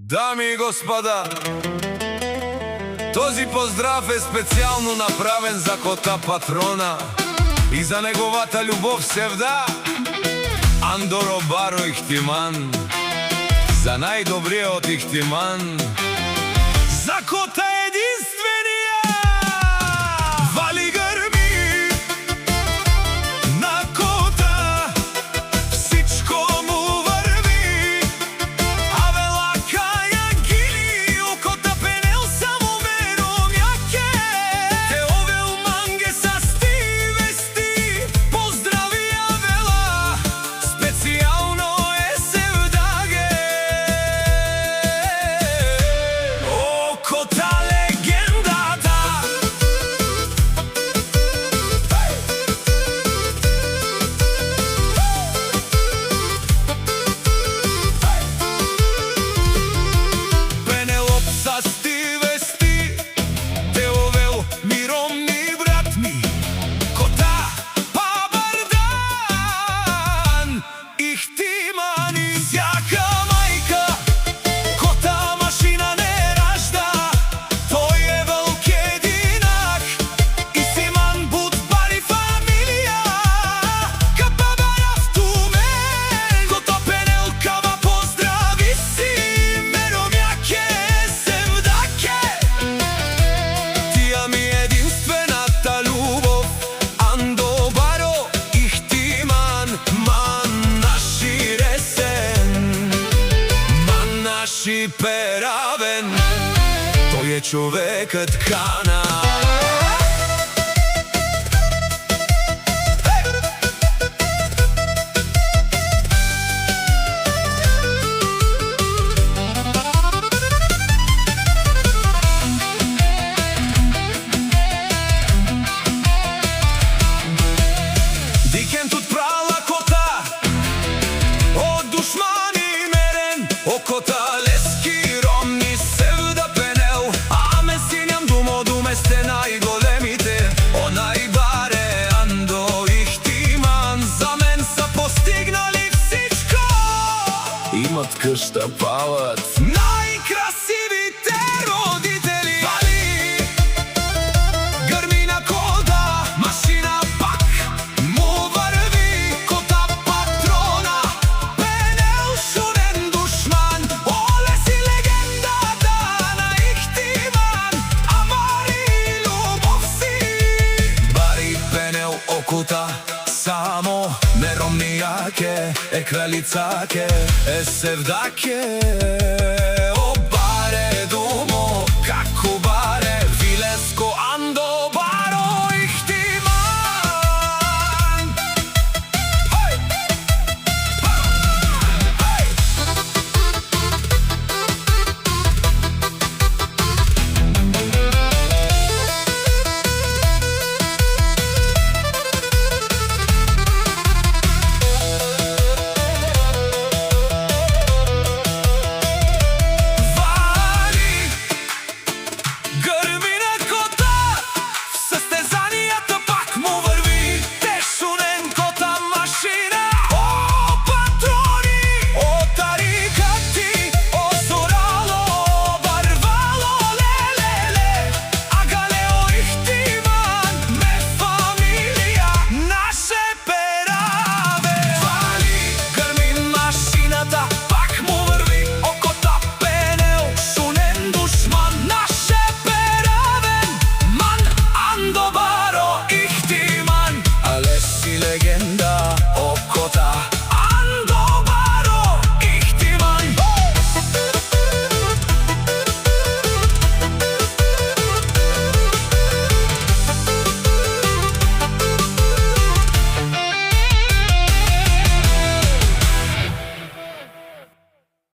Дами и господа, този поздрав е специјално направен за кота патрона и за неговата љубов Севда, Андоро Баро Ихтиман, за најдобриот Ихтиман, за кота единствения. Вали грми на кота, всичко му върви, а велака ја гили у кота пенел само веромјаке. Те овел манге са сти вести, поздравија вела, специјално е Севдаге. О, кота легендата! Пенелоп са сти вести, те овел миромни брат ми, кота пабардан, Ихтимани. Сјака мајка, кота машина не ражда, тој е велик единак, Ихтиман будбари фамилија, капа барафтумен, кота пенел кава поздрави си, меромјаке Севдаке. Тија ми единствената љубов, Андо Баро Ихтиман, ман наши ресен, ман наши перавен, тој е човекот Кана. Дикентот прала кота, од душмани мерен, о кота лески ромни Севда пенел, а ме синјам думо думе сте најголемите, о најбаре Андо Ихтиман, за мен са постигнали всичко. Имат къща, палат, најкрасивите родители. Вали грми на кота, машина пак му върви, кота патрона, пенел шунен душман, оле си легендата на Ихтиман, а бари љубов си. Бари пенел окута, само неромнијаке, е кралицаке, е Севдаке.